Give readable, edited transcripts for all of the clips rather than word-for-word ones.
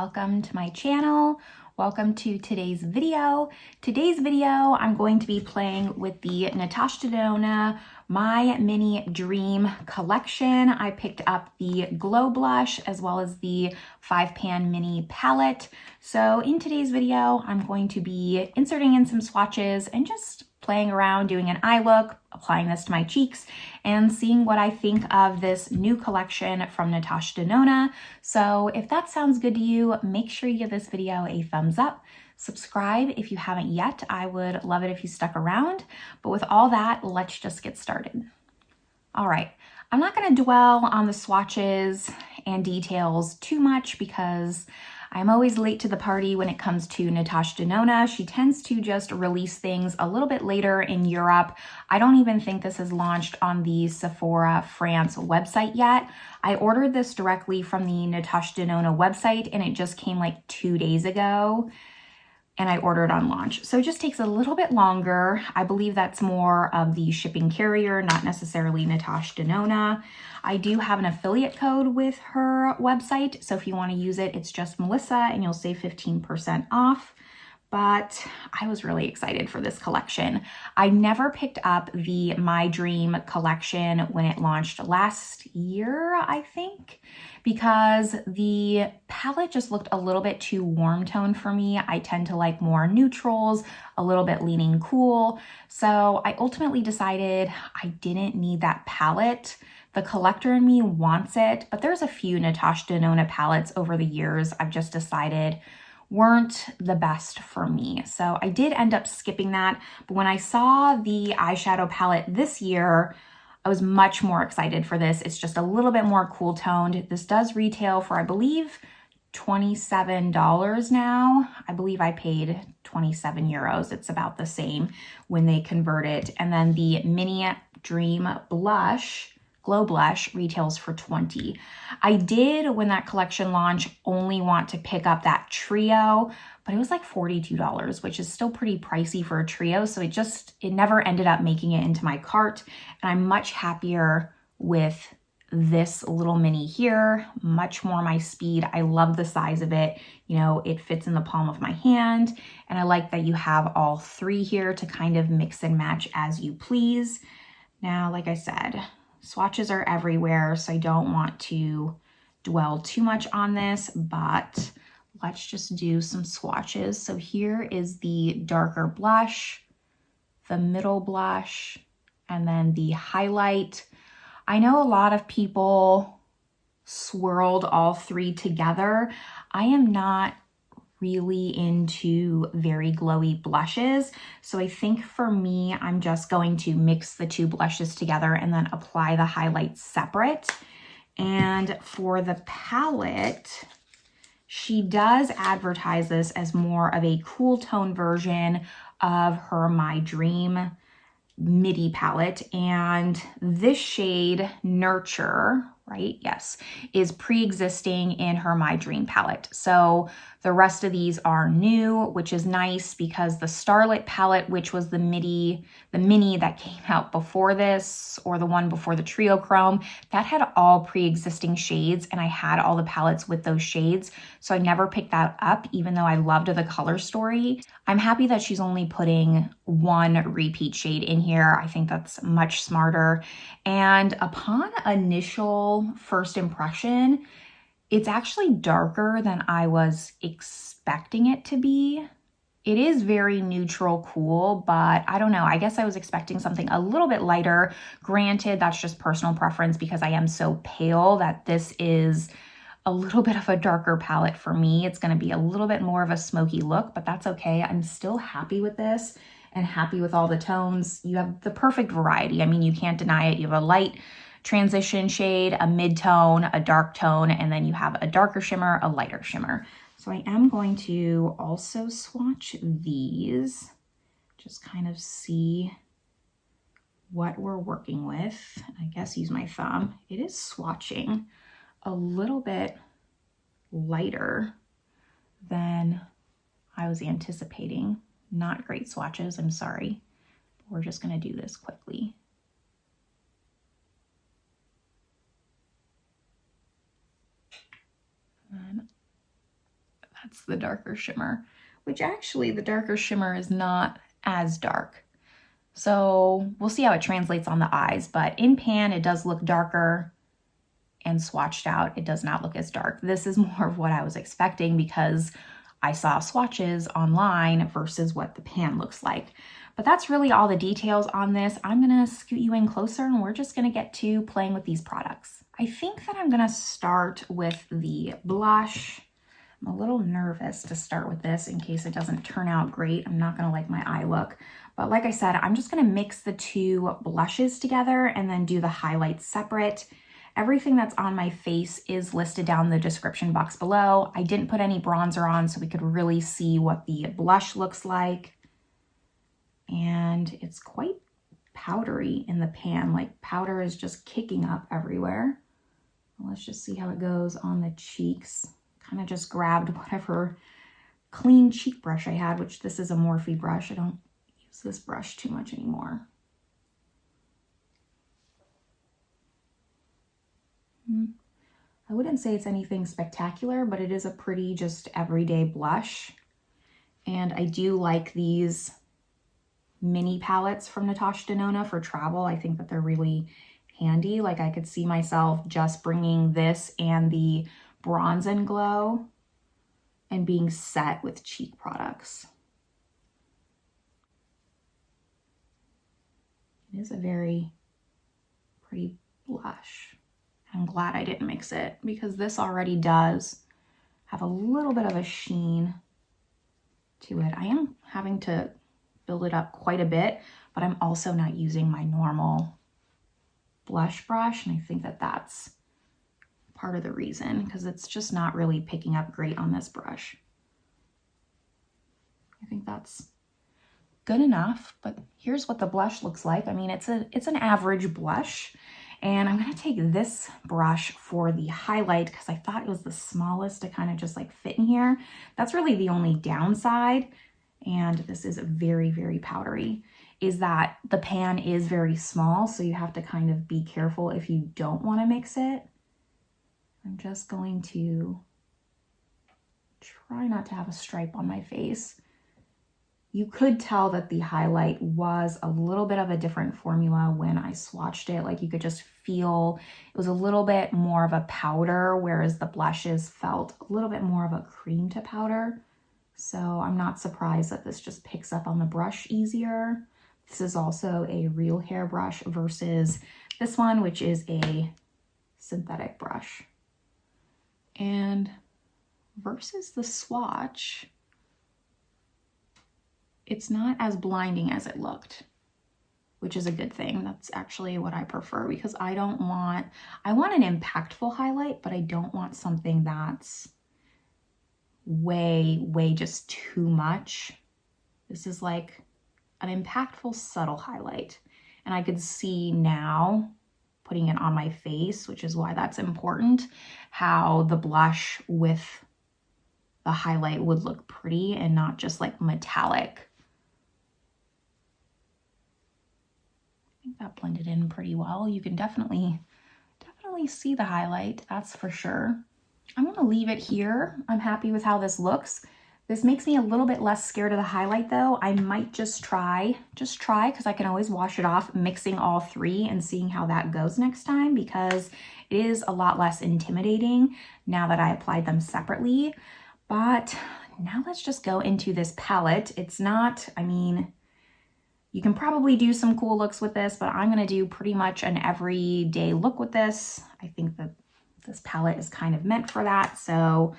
welcome to my channel. Welcome to today's video. Today's video, I'm going to be playing with the Natasha Denona My Mini Dream collection. I picked up the Glow Blush as well as the 5-pan mini palette. So in today's video, I'm going to be inserting in some swatches and just playing around, doing an eye look, applying this to my cheeks, and seeing what I think of this new collection from Natasha Denona. So if that sounds good to you, make sure you give this video a thumbs up. Subscribe if you haven't yet. I would love it if you stuck around. But with all that, let's just get started. All right, I'm not going to dwell on the swatches and details too much because I'm always late to the party when it comes to Natasha Denona. She tends to just release things a little bit later in Europe. I don't even think this is launched on the Sephora France website yet. I ordered this directly from the Natasha Denona website and it just came like 2 days ago. And I ordered on launch. So it just takes a little bit longer. I believe that's more of the shipping carrier, not necessarily Natasha Denona. I do have an affiliate code with her website. So if you want to use it, it's just Melissa and you'll save 15% off. But I was really excited for this collection. I never picked up the My Dream collection when it launched last year, I think, because the palette just looked a little bit too warm tone for me. I tend to like more neutrals, a little bit leaning cool. So I ultimately decided I didn't need that palette. The collector in me wants it, but there's a few Natasha Denona palettes over the years I've just decided weren't the best for me. So I did end up skipping that. But when I saw the eyeshadow palette this year, I was much more excited for this. It's just a little bit more cool toned. This does retail for, I believe, $27 now. I believe I paid 27 euros. It's about the same when they convert it. And then the Mini Dream Blush, Glow Blush, retails for $20. I did, when that collection launched, only want to pick up that trio, but it was like $42, which is still pretty pricey for a trio. So it never ended up making it into my cart. And I'm much happier with this little mini here, much more my speed. I love the size of it. You know, it fits in the palm of my hand. And I like that you have all three here to kind of mix and match as you please. Now, like I said, swatches are everywhere, so I don't want to dwell too much on this, but let's just do some swatches. So here is the darker blush, the middle blush, and then the highlight. I know a lot of people swirled all three together. I am not really into very glowy blushes. So I think for me, I'm just going to mix the two blushes together and then apply the highlights separate. And for the palette, she does advertise this as more of a cool tone version of her My Dream midi palette. And this shade, Nurture, right? Yes, is pre-existing in her My Dream palette. So the rest of these are new, which is nice because the Starlit palette, which was the mini that came out before this, or the one before the Trio Chrome, that had all pre-existing shades and I had all the palettes with those shades. So I never picked that up, even though I loved the color story. I'm happy that she's only putting one repeat shade in here. I think that's much smarter. And upon initial first impression, it's actually darker than I was expecting it to be. It is very neutral cool, but I don't know. I guess I was expecting something a little bit lighter. Granted, that's just personal preference because I am so pale that this is a little bit of a darker palette for me. It's going to be a little bit more of a smoky look, but that's okay. I'm still happy with this and happy with all the tones. You have the perfect variety. I mean, you can't deny it. You have a light transition shade, a mid-tone, a dark tone, and then you have a darker shimmer, a lighter shimmer. So I am going to also swatch these, just kind of see what we're working with. I guess use my thumb. It is swatching a little bit lighter than I was anticipating. Not great swatches, I'm sorry. We're just gonna do this quickly. And That's the darker shimmer, which actually the darker shimmer is not as dark. So we'll see how it translates on the eyes, but in pan, it does look darker, and swatched out, it does not look as dark. This is more of what I was expecting because I saw swatches online versus what the pan looks like. But that's really all the details on this. I'm gonna scoot you in closer and we're just gonna get to playing with these products. I think that I'm gonna start with the blush. I'm a little nervous to start with this in case it doesn't turn out great. I'm not gonna like my eye look. But like I said, I'm just gonna mix the two blushes together and then do the highlights separate. Everything that's on my face is listed down in the description box below. I didn't put any bronzer on so we could really see what the blush looks like. And it's quite powdery in the pan, like powder is just kicking up everywhere. Let's just see how it goes on the cheeks. Kind of just grabbed whatever clean cheek brush I had, which this is a Morphe brush. I don't use this brush too much anymore. I wouldn't say it's anything spectacular, but it is a pretty just everyday blush. And I do like these mini palettes from Natasha Denona for travel. I think that they're really handy. Like I could see myself just bringing this and the Bronze and Glow and being set with cheek products. It is a very pretty blush. I'm glad I didn't mix it because this already does have a little bit of a sheen to it. I am having to build it up quite a bit, but I'm also not using my normal blush brush. And I think that that's part of the reason because it's just not really picking up great on this brush. I think that's good enough, but here's what the blush looks like. I mean, it's an average blush. And I'm gonna take this brush for the highlight because I thought it was the smallest to kind of just like fit in here. That's really the only downside, and this is very, very powdery, is that the pan is very small, so you have to kind of be careful if you don't want to mix it. I'm just going to try not to have a stripe on my face. You could tell that the highlight was a little bit of a different formula when I swatched it. Like you could just feel it was a little bit more of a powder, whereas the blushes felt a little bit more of a cream to powder. So I'm not surprised that this just picks up on the brush easier. This is also a real hair brush versus this one, which is a synthetic brush. And versus the swatch, it's not as blinding as it looked, which is a good thing. That's actually what I prefer because I want an impactful highlight, but I don't want something that's way just too much. This is like an impactful, subtle highlight. And I could see now, putting it on my face, which is why that's important, how the blush with the highlight would look pretty and not just like metallic. I think that blended in pretty well. You can definitely see the highlight, that's for sure. I'm gonna leave it here. I'm happy with how this looks. This makes me a little bit less scared of the highlight though. I might just try, because I can always wash it off, mixing all three and seeing how that goes next time, because it is a lot less intimidating now that I applied them separately. But now let's just go into this palette. It's not, I mean, you can probably do some cool looks with this, but I'm gonna do pretty much an everyday look with this. I think that this palette is kind of meant for that, so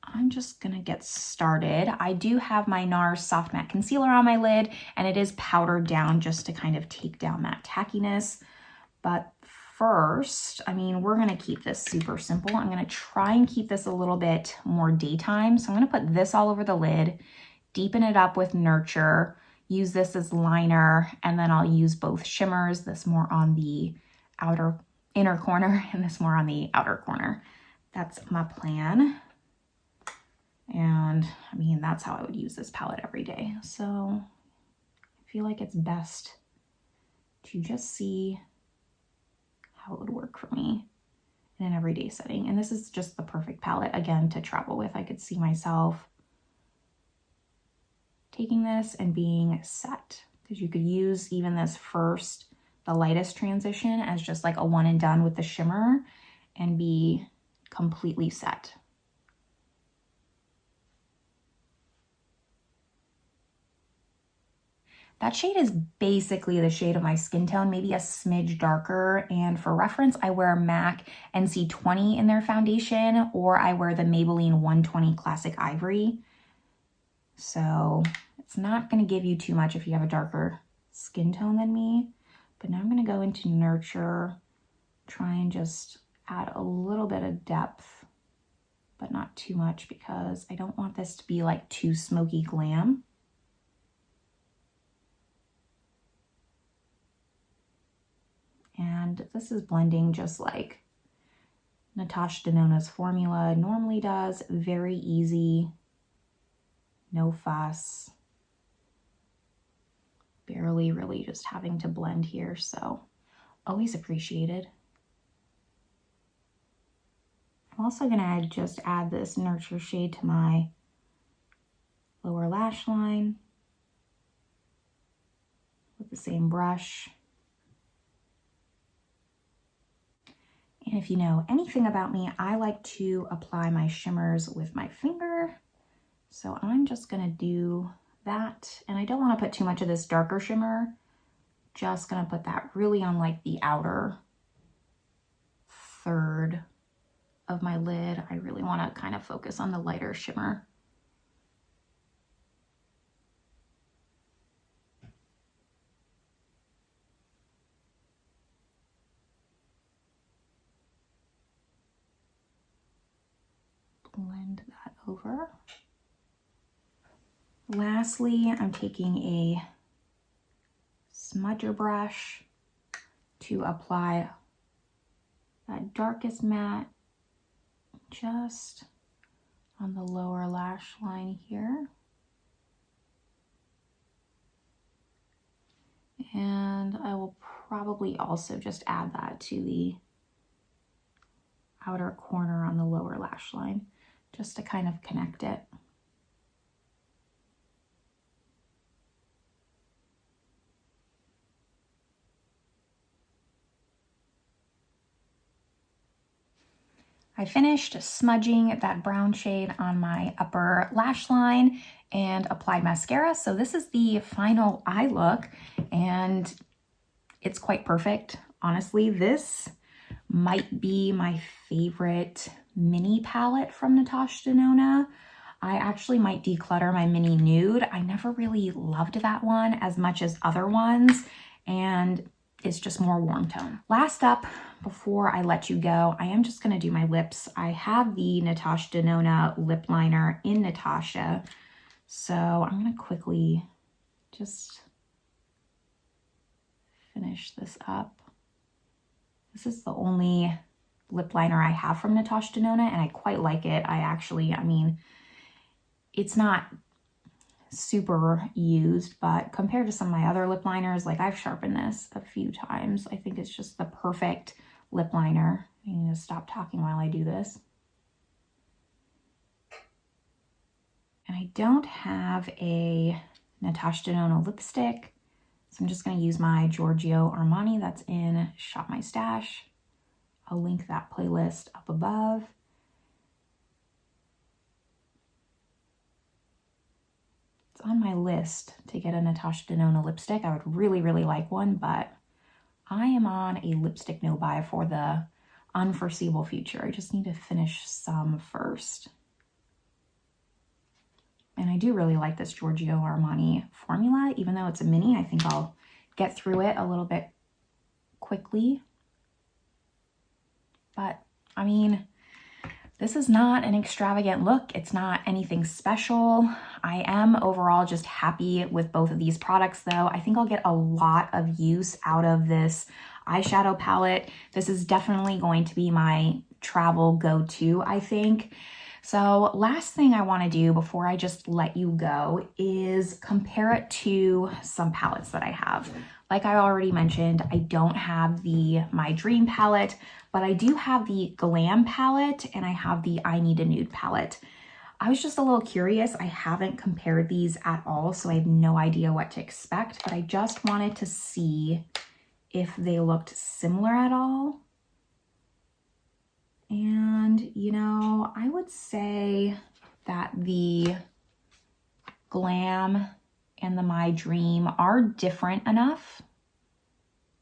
I'm just gonna get started. I do have my Nars Soft Matte Concealer on my lid, and it is powdered down just to kind of take down that tackiness. But first, I mean, we're gonna keep this super simple. I'm gonna try and keep this a little bit more daytime. So I'm gonna put this all over the lid, deepen it up with Nurture, use this as liner, and then I'll use both shimmers, this more on the inner corner and this more on the outer corner. That's my plan. And I mean, that's how I would use this palette every day. So I feel like it's best to just see how it would work for me. in an everyday setting. And this is just the perfect palette, again, to travel with. I could see myself taking this and being set, because you could use even this first, the lightest transition, as just like a one and done with the shimmer and be completely set. That shade is basically the shade of my skin tone, maybe a smidge darker. And for reference, I wear MAC NC20 in their foundation, or I wear the Maybelline 120 Classic Ivory. So it's not going to give you too much if you have a darker skin tone than me. But now I'm going to go into Nurture, try and just add a little bit of depth, but not too much, because I don't want this to be like too smoky glam. And this is blending just like Natasha Denona's formula normally does. Very easy, no fuss. Barely really just having to blend here, so always appreciated. I'm also gonna just add this Nurture shade to my lower lash line with the same brush. And if you know anything about me, I like to apply my shimmers with my finger. So I'm just gonna do that. And I don't wanna put too much of this darker shimmer. Just gonna put that really on like the outer third of my lid. I really wanna kind of focus on the lighter shimmer. Blend that over. Lastly, I'm taking a smudger brush to apply that darkest matte just on the lower lash line here. And I will probably also just add that to the outer corner on the lower lash line, just to kind of connect it. I finished smudging that brown shade on my upper lash line and applied mascara. So this is the final eye look, and it's quite perfect. Honestly, this might be my favorite mini palette from Natasha Denona. I actually might declutter my mini nude. I never really loved that one as much as other ones, and it's just more warm tone. Last up, before I let you go, I am just gonna do my lips. I have the Natasha Denona lip liner in Natasha, so I'm gonna quickly just finish this up. This is the only lip liner I have from Natasha Denona, and I quite like it. I mean, it's not super used, but compared to some of my other lip liners, like I've sharpened this a few times. I think it's just the perfect lip liner. I need to stop talking while I do this. And I don't have a Natasha Denona lipstick, so I'm just going to use my Giorgio Armani that's in Shop My Stash. I'll link that playlist up above. It's on my list to get a Natasha Denona lipstick. I would really, really like one, but I am on a lipstick no buy for the unforeseeable future. I just need to finish some first. And I do really like this Giorgio Armani formula. Even though it's a mini, I think I'll get through it a little bit quickly. But I mean, this is not an extravagant look. It's not anything special. I am overall just happy with both of these products though. I think I'll get a lot of use out of this eyeshadow palette. This is definitely going to be my travel go-to, I think. So last thing I want to do before I just let you go is compare it to some palettes that I have. Like I already mentioned, I don't have the My Dream palette, but I do have the Glam palette and I have the I Need a Nude palette. I was just a little curious. I haven't compared these at all, so I have no idea what to expect, but I just wanted to see if they looked similar at all. And, you know, I would say that the Glam and the My Dream are different enough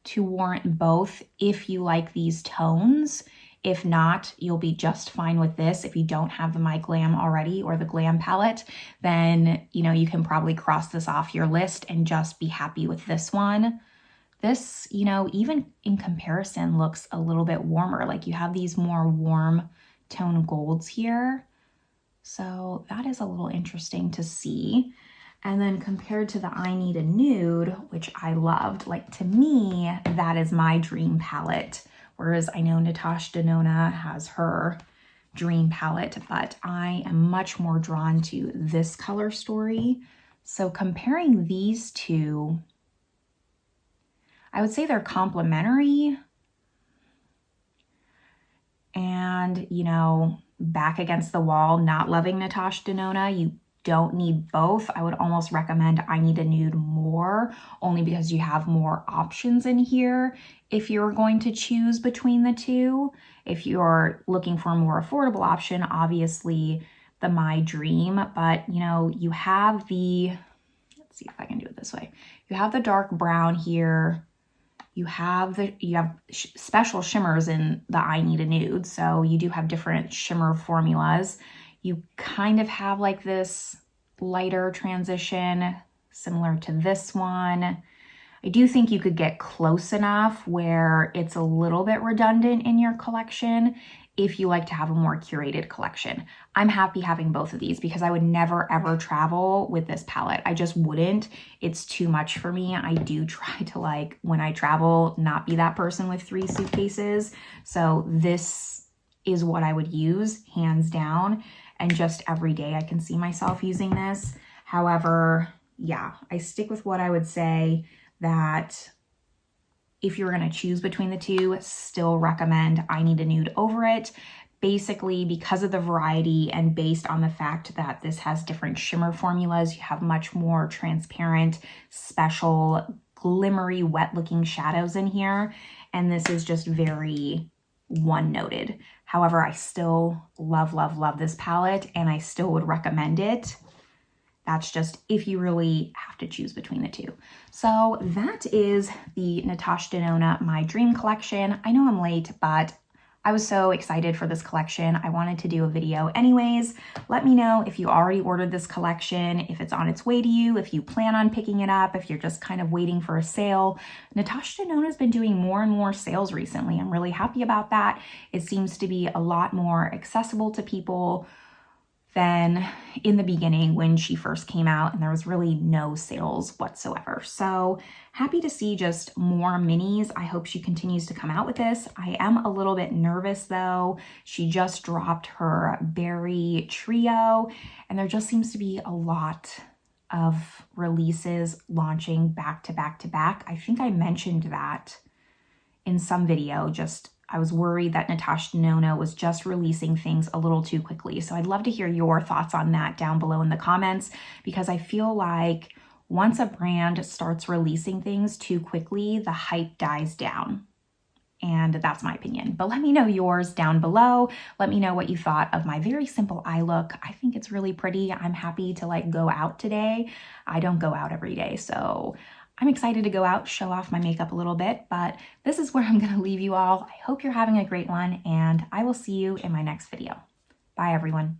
to warrant both if you like these tones. If not, you'll be just fine with this. If you don't have the My Glam already or the Glam palette, then, you know, you can probably cross this off your list and just be happy with this one. This, you know, even in comparison looks a little bit warmer. Like you have these more warm tone golds here. So that is a little interesting to see. And then compared to the I Need a Nude, which I loved, like to me, that is my dream palette. Whereas I know Natasha Denona has her dream palette, but I am much more drawn to this color story. So comparing these two, I would say they're complementary. And, you know, back against the wall, not loving Natasha Denona, you don't need both. I would almost recommend I Need a Nude more, only because you have more options in here if you're going to choose between the two. If you're looking for a more affordable option, obviously the My Dream, but you know, you have the, let's see if I can do it this way. You have the dark brown here. You have special shimmers in the I Need a Nude, so you do have different shimmer formulas. You kind of have like this lighter transition similar to this one. I do think you could get close enough where it's a little bit redundant in your collection if you like to have a more curated collection. I'm happy having both of these because I would never ever travel with this palette. I just wouldn't. It's too much for me. I do try to, like, when I travel, not be that person with 3 suitcases. So this is what I would use, hands down. And just every day I can see myself using this. However, yeah, I stick with what I would say, that if you're going to choose between the two, still recommend I Need a Nude over it. Basically, because of the variety and based on the fact that this has different shimmer formulas, you have much more transparent, special, glimmery, wet-looking shadows in here. And this is just very one-noted. However, I still love, love, love this palette and I still would recommend it. That's just if you really have to choose between the two. So that is the Natasha Denona My Dream collection. I know I'm late, but I was so excited for this collection. I wanted to do a video anyways. Let me know if you already ordered this collection, if it's on its way to you, if you plan on picking it up, if you're just kind of waiting for a sale. Natasha Denona has been doing more and more sales recently. I'm really happy about that. It seems to be a lot more accessible to people than in the beginning when she first came out and there was really no sales whatsoever. So happy to see just more minis. I hope she continues to come out with this. I am a little bit nervous though. She just dropped her berry trio and there just seems to be a lot of releases launching back to back to back. I think I mentioned that in some video, I was worried that Natasha Denona was just releasing things a little too quickly. So I'd love to hear your thoughts on that down below in the comments, because I feel like once a brand starts releasing things too quickly, the hype dies down. And that's my opinion. But let me know yours down below. Let me know what you thought of my very simple eye look. I think it's really pretty. I'm happy to like go out today. I don't go out every day, so I'm excited to go out, show off my makeup a little bit, but this is where I'm going to leave you all. I hope you're having a great one, and I will see you in my next video. Bye, everyone.